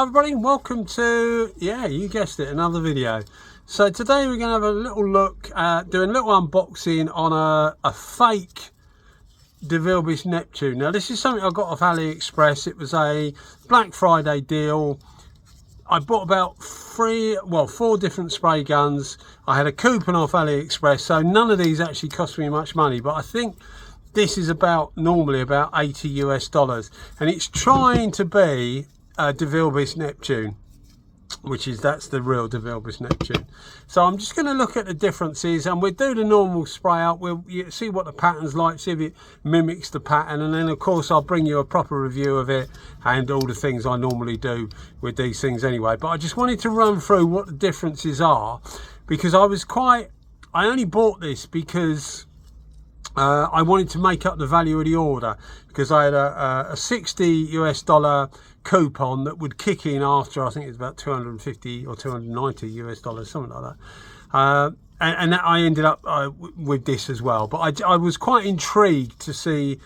everybody, welcome to, yeah, you guessed it, another video. So today we're going to have a little look at doing a little unboxing on a fake Devilbiss Neptune. Now this is something I got off AliExpress. It was a Black Friday deal. I bought about four different spray guns. I had a coupon off AliExpress, so none of these actually cost me much money, but I think this is normally about $80 US, and it's trying to be a Devilbiss Neptune, that's the real Devilbiss Neptune. So I'm just going to look at the differences, and we'll do the normal spray out. We'll see what the pattern's like, see if it mimics the pattern, and then of course I'll bring you a proper review of it and all the things I normally do with these things anyway. But I just wanted to run through what the differences are, because I only bought this because I wanted to make up the value of the order, because I had a $60 US coupon that would kick in after, I think it's about 250 or 290 US dollars, something like that. And I ended up with this as well. But I was quite intrigued to see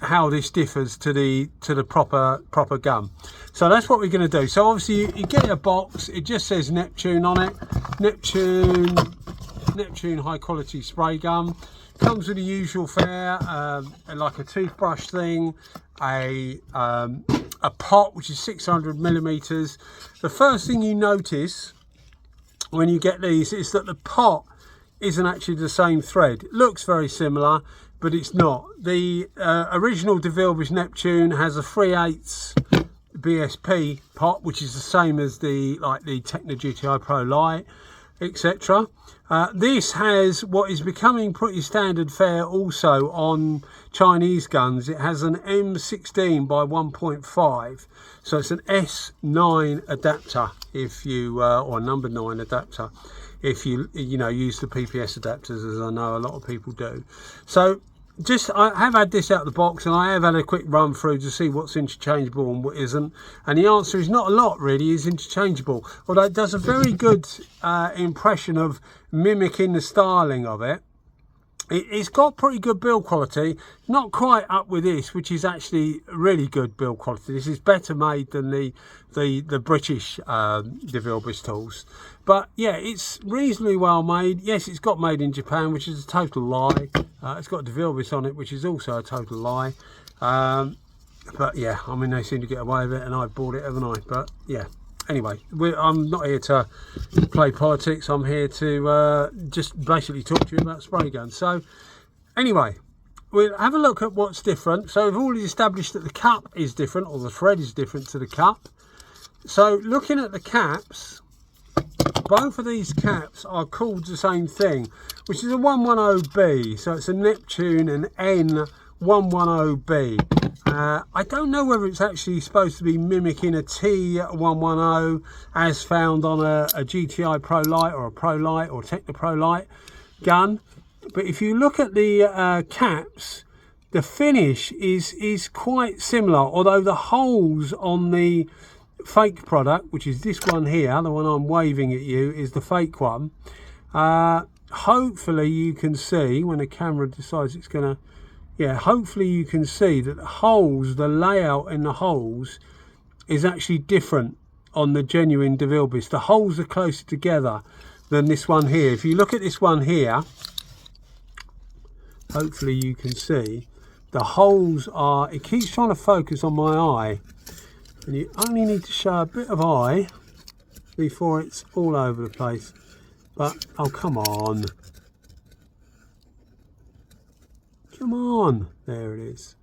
how this differs to the proper gun. So that's what we're going to do. So obviously you get a box, it just says Neptune on it. Neptune high quality spray gun. Comes with the usual fare, like a toothbrush thing, a pot which is 600 millimeters. The first thing you notice when you get these is that the pot isn't actually the same thread. It looks very similar, but it's not. The original Devilbiss Neptune has a 3/8 BSP pot, which is the same as the Techno GTI Pro Lite, etc. This has what is becoming pretty standard fare also on Chinese guns. It has an M16 by 1.5, so it's an S9 adapter, if you or number 9 adapter, if you use the PPS adapters, as I know a lot of people do. So I have had this out of the box, and I have had a quick run through to see what's interchangeable and what isn't, and the answer is not a lot really is interchangeable, although it does a very good impression of mimicking the styling of it. It's got pretty good build quality, not quite up with this, which is actually really good build quality. This is better made than the British Devilbiss tools. But yeah, it's reasonably well made. Yes, it's got made in Japan, which is a total lie. It's got Devilbiss on it, which is also a total lie. But yeah, I mean, they seem to get away with it, and I bought it, haven't I? But yeah. Anyway, I'm not here to play politics. I'm here to just basically talk to you about spray guns. So anyway, we'll have a look at what's different. So we've already established that the cup is different, or the thread is different to the cup. So looking at the caps, both of these caps are called the same thing, which is a 110B. So it's a Neptune and N110B. I don't know whether it's actually supposed to be mimicking a T110 as found on a GTI Pro Lite or a Pro Lite or Techno Pro Lite gun. But if you look at the caps, the finish is quite similar, although the holes on the fake product, which is this one here, the one I'm waving at you, is the fake one. Hopefully you can see when the camera decides it's going to, yeah, hopefully you can see that the holes, the layout in the holes is actually different on the genuine Devilbiss. The holes are closer together than this one here. If you look at this one here, hopefully you can see the holes are, it keeps trying to focus on my eye, and you only need to show a bit of eye before it's all over the place. But oh, come on. Come on, there it is.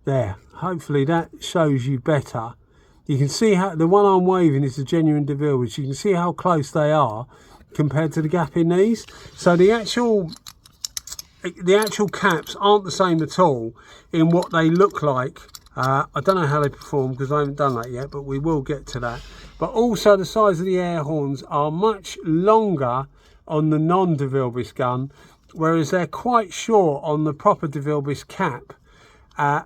There, hopefully that shows you better. You can see how the one I'm waving is the genuine Devilbiss. You can see how close they are compared to the gap in these. So the actual caps aren't the same at all in what they look like. I don't know how they perform because I haven't done that yet, but we will get to that. But also the size of the air horns are much longer on the non-Devilbiss gun, whereas they're quite short on the proper Devilbiss cap,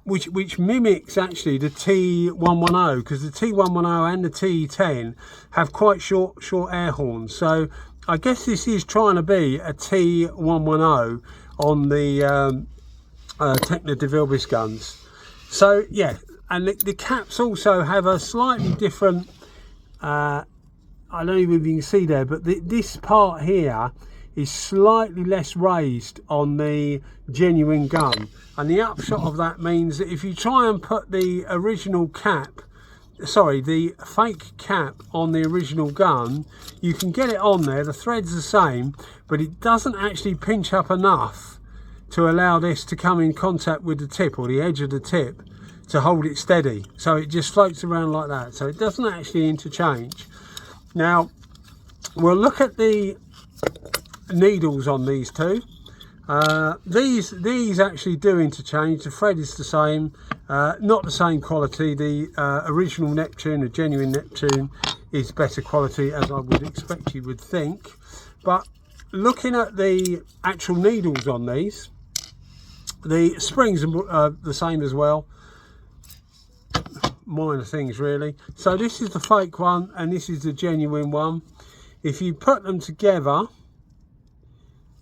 which mimics actually the T110, because the T110 and the T10 have quite short air horns. So I guess this is trying to be a T110 on the Techno Devilbiss guns. So yeah, and the caps also have a slightly different I don't know if you can see there, but this part here is slightly less raised on the genuine gun, and the upshot of that means that if you try and put the original cap, sorry, the fake cap on the original gun, you can get it on there, the thread's the same, but it doesn't actually pinch up enough to allow this to come in contact with the tip, or the edge of the tip, to hold it steady. So it just floats around like that, so it doesn't actually interchange. Now we'll look at the needles on these two. These actually do interchange. The thread is the same, not the same quality. The original Neptune, the genuine Neptune, is better quality, as I would expect you would think. But looking at the actual needles on these, the springs are the same as well. Minor things really. So this is the fake one and this is the genuine one. If you put them together,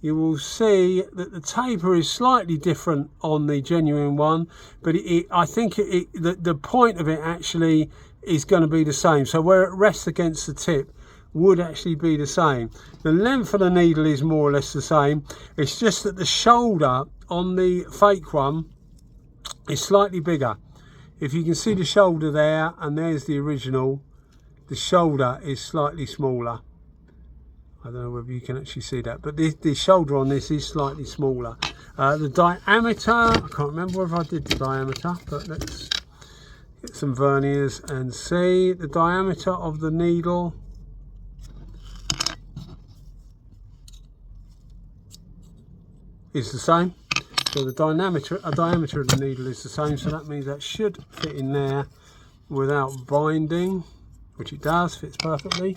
you will see that the taper is slightly different on the genuine one, but I think the point of it actually is going to be the same. So where it rests against the tip would actually be the same. The length of the needle is more or less the same. It's just that the shoulder on the fake one is slightly bigger. If you can see the shoulder there, and there's the original, the shoulder is slightly smaller. I don't know whether you can actually see that, but the shoulder on this is slightly smaller. The diameter, I can't remember whether I did the diameter, but let's get some verniers and see. The diameter of the needle is the same. So the diameter of the needle is the same, so that means that should fit in there without binding, which it does, fits perfectly.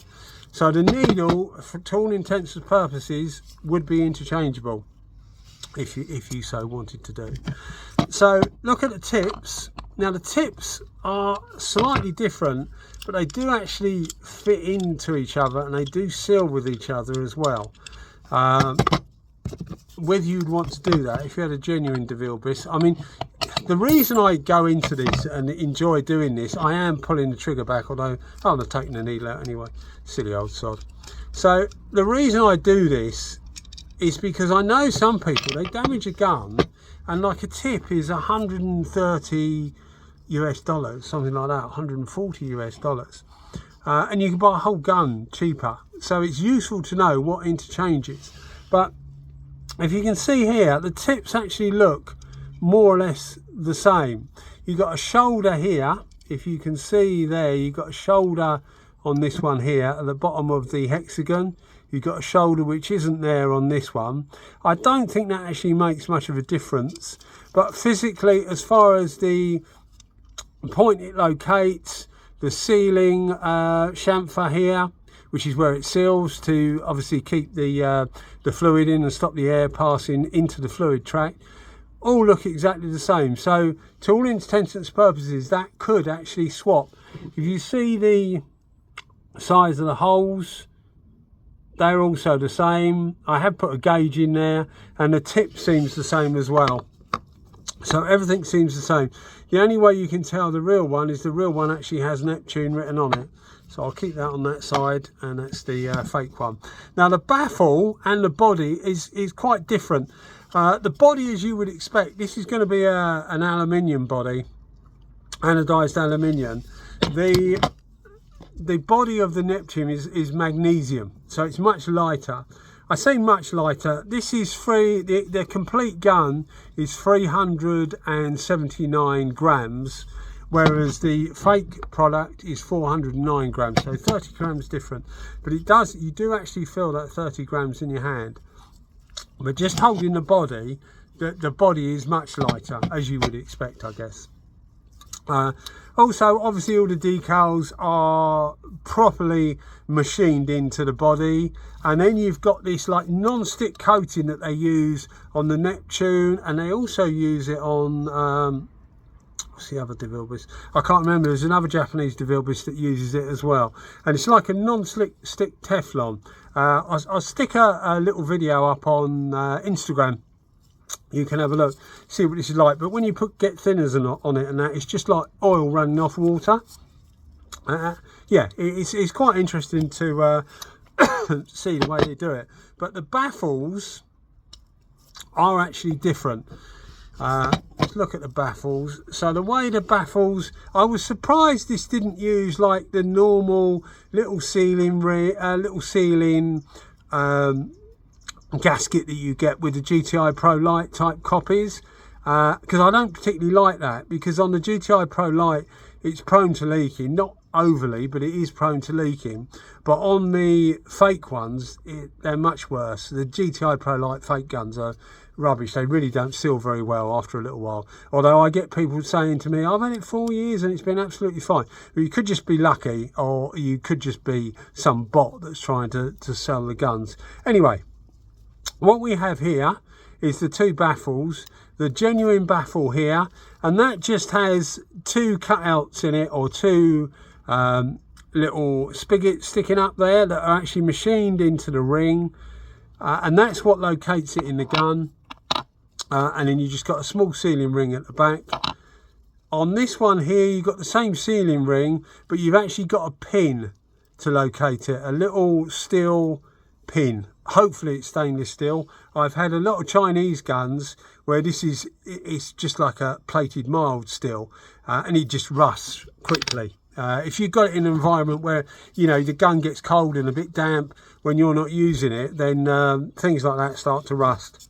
So the needle, for all intents and purposes, would be interchangeable if you so wanted to do. So look at the tips. Now the tips are slightly different, but they do actually fit into each other and they do seal with each other as well. Whether you'd want to do that if you had a genuine Devilbiss. I mean, the reason I go into this and enjoy doing this, I am pulling the trigger back, although I'm not taking the needle out anyway. Silly old sod. So the reason I do this is because I know some people, they damage a gun and like a tip is 130 US dollars, something like that, 140 US dollars. And you can buy a whole gun cheaper. So it's useful to know what interchanges. But if you can see here, the tips actually look more or less the same. You've got a shoulder here. If you can see there, you've got a shoulder on this one here at the bottom of the hexagon. You've got a shoulder which isn't there on this one. I don't think that actually makes much of a difference. But physically, as far as the point it locates, the sealing chamfer here, which is where it seals to obviously keep the fluid in and stop the air passing into the fluid tract, all look exactly the same. So to all intents and purposes, that could actually swap. If you see the size of the holes, they're also the same. I have put a gauge in there and the tip seems the same as well. So everything seems the same. The only way you can tell the real one is the real one actually has Neptune written on it. So I'll keep that on that side, and that's the fake one. Now the baffle and the body is quite different. The body, as you would expect, this is going to be an aluminium body, anodized aluminium. The body of the Neptune is magnesium, so it's much lighter. I say much lighter. This is the complete gun is 379 grams. Whereas the fake product is 409 grams, so 30 grams different. But you do actually feel that 30 grams in your hand. But just holding the body, the body is much lighter, as you would expect, I guess. Also, obviously, all the decals are properly machined into the body. And then you've got this like non-stick coating that they use on the Neptune, and they also use it on... what's the other Devilbiss? I can't remember. There's another Japanese Devilbiss that uses it as well, and it's like a non-stick Teflon. I'll stick a little video up on Instagram. You can have a look, see what this is like. But when you get thinners on it and that, it's just like oil running off water. yeah, it's quite interesting to see the way they do it. But the baffles are actually different. Let's look at the baffles. So the way the baffles, I was surprised this didn't use like the normal little sealing gasket that you get with the GTI Pro Lite type copies, because I don't particularly like that, because on the GTI Pro Lite it's prone to leaking, not overly, but it is prone to leaking. But on the fake ones, they're much worse. The GTI Pro Lite fake guns are rubbish. They really don't seal very well after a little while. Although I get people saying to me, I've had it 4 years and it's been absolutely fine. But you could just be lucky, or you could just be some bot that's trying to sell the guns. Anyway, what we have here is the two baffles, the genuine baffle here, and that just has two cutouts in it, or two little spigots sticking up there that are actually machined into the ring, and that's what locates it in the gun. And then you just got a small sealing ring at the back. On this one here, you've got the same sealing ring, but you've actually got a pin to locate it, a little steel pin. Hopefully it's stainless steel. I've had a lot of Chinese guns where it's just like a plated mild steel, and it just rusts quickly. If you've got it in an environment where, you know, the gun gets cold and a bit damp when you're not using it, then things like that start to rust.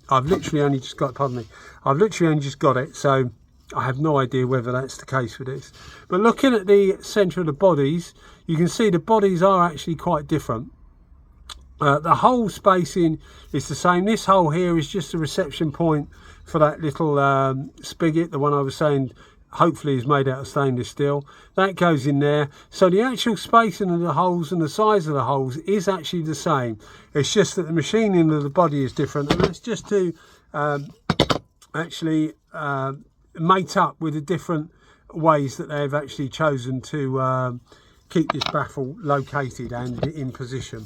I've literally only just got, I've literally only just got it, so I have no idea whether that's the case for this. But looking at the centre of the bodies, you can see the bodies are actually quite different. The hole spacing is the same. This hole here is just a reception point for that little spigot, the one I was saying hopefully is made out of stainless steel. That goes in there. So the actual spacing of the holes and the size of the holes is actually the same. It's just that the machining of the body is different, and that's just to actually mate up with the different ways that they've actually chosen to keep this baffle located and in position.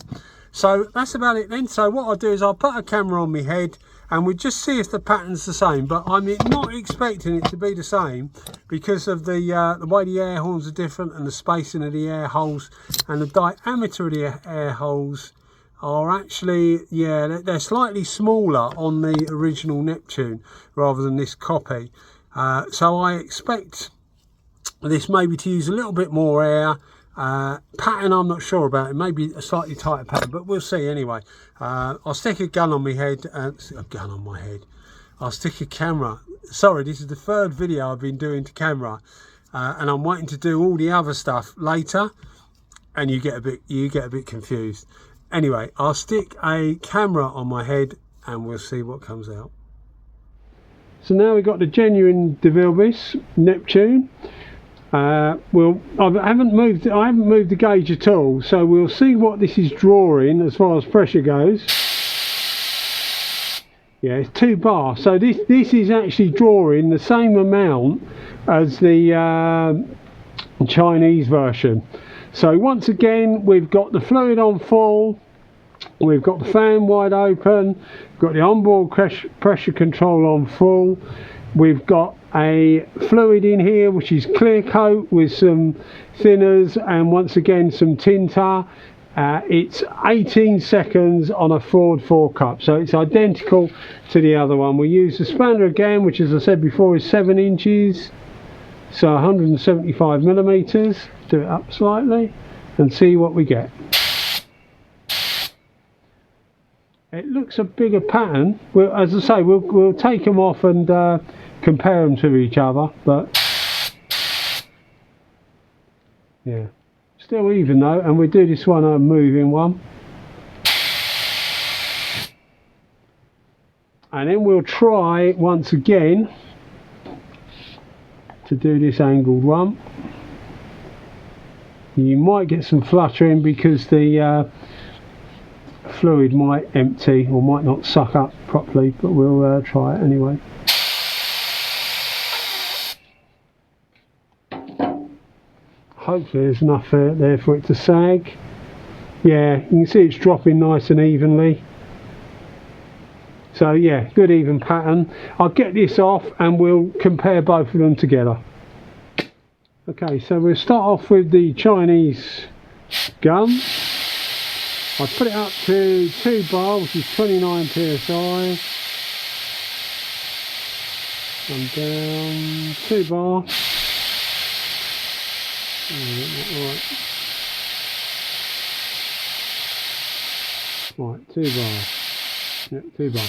So that's about it then. So what I'll do is I'll put a camera on my head and we'll just see if the pattern's the same, but I'm not expecting it to be the same because of the way the air horns are different, and the spacing of the air holes and the diameter of the air holes are actually, yeah, they're slightly smaller on the original Neptune rather than this copy. So I expect this maybe to use a little bit more air. Pattern I'm not sure about, it may be a slightly tighter pattern, but we'll see anyway. I'll stick a gun on my head, I'll stick a camera. Sorry, this is the third video I've been doing to camera, and I'm waiting to do all the other stuff later, and you get a bit confused. Anyway, I'll stick a camera on my head and we'll see what comes out. So now we've got the genuine Devilbiss Neptune. Well, I haven't moved the gauge at all, so we'll see what this is drawing as far as pressure goes. Yeah, it's 2 bar, so this is actually drawing the same amount as the Chinese version. So once again, we've got the fluid on full, we've got the fan wide open, we've got the onboard pressure control on full, we've got a fluid in here which is clear coat with some thinners and once again some tinter. It's 18 seconds on a Ford 4 cup, so it's identical to the other one. We use the spanner again, which as I said before is 7 inches, so 175 millimeters. Do it up slightly and see what we get. It looks a bigger pattern. Well, as I say, we'll take them off and compare them to each other, but yeah, still even though. And we do this one a moving one, and then we'll try once again to do this angled one. You might get some fluttering because the fluid might empty or might not suck up properly, but we'll try it anyway. Hopefully there's enough there for it to sag. Yeah, you can see it's dropping nice and evenly. So yeah, good even pattern. I'll get this off and we'll compare both of them together. Okay, so we'll start off with the Chinese gun. I put it up to 2 bar, which is 29 psi. And down 2 bar. Right, 2 bar. Yep, 2 bar.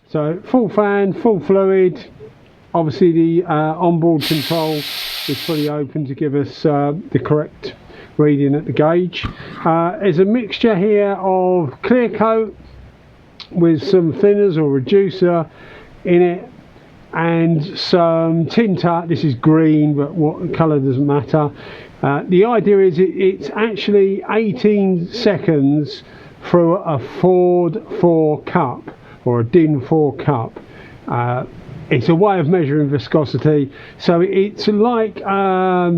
So full fan, full fluid. Obviously the onboard control is fully open to give us the correct reading at the gauge. There's a mixture here of clear coat with some thinners or reducer in it, and some tinter. This is green, but what colour doesn't matter. The idea is it's actually 18 seconds through a Ford 4 cup or a DIN 4 cup. It's a way of measuring viscosity, so it's like a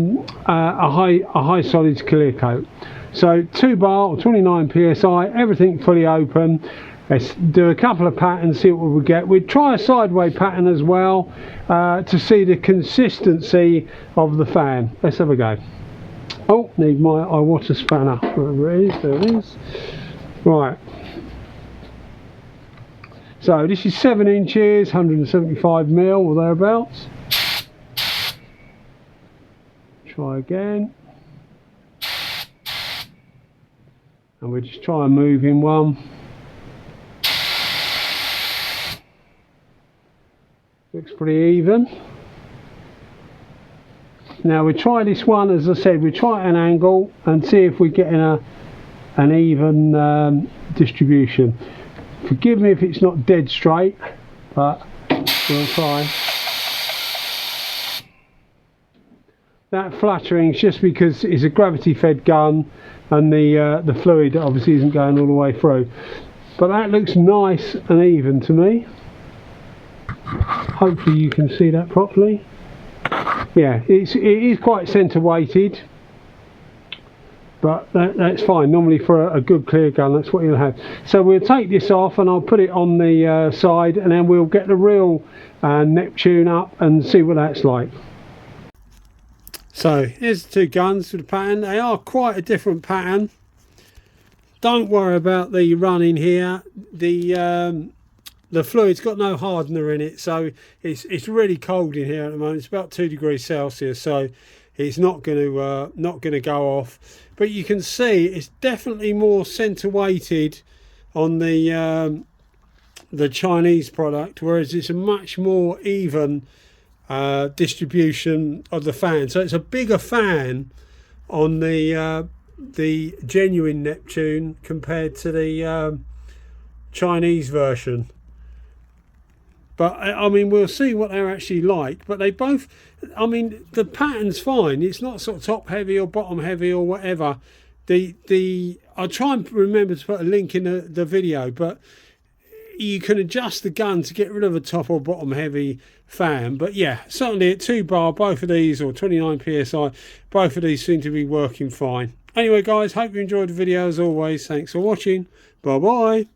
high solids clear coat. So 2 bar or 29 psi, everything fully open. Let's do a couple of patterns, see what we get. We'd try a sideway pattern as well to see the consistency of the fan. Let's have a go. Oh, need my water spanner, wherever it is. There it is. Right. So this is 7 inches, 175 mil or thereabouts. Try again. And we'll just try and move in one. Looks pretty even. Now we try this one, as I said, we try an angle and see if we're getting an even distribution. Forgive me if it's not dead straight, but we'll try. That fluttering is just because it's a gravity fed gun and the fluid obviously isn't going all the way through. But that looks nice and even to me. Hopefully you can see that properly. Yeah, it is quite centre weighted, but that's fine. Normally for a good clear gun, that's what you'll have. So we'll take this off and I'll put it on the side, and then we'll get the real Neptune up and see what that's like. So here's the 2 guns with the pattern. They are quite a different pattern. Don't worry about the running here. The fluid's got no hardener in it, so it's really cold in here at the moment. It's about 2 degrees Celsius, so it's not going to go off. But you can see it's definitely more centre weighted on the Chinese product, whereas it's a much more even distribution of the fan. So it's a bigger fan on the genuine Neptune compared to the Chinese version. But I mean, we'll see what they're actually like. But they both, I mean, the pattern's fine. It's not sort of top heavy or bottom heavy or whatever. I'll try and remember to put a link in the video, but you can adjust the gun to get rid of a top or bottom heavy fan. But yeah, certainly at 2 bar, both of these, or 29 psi, both of these seem to be working fine. Anyway guys, hope you enjoyed the video as always. Thanks for watching. Bye bye.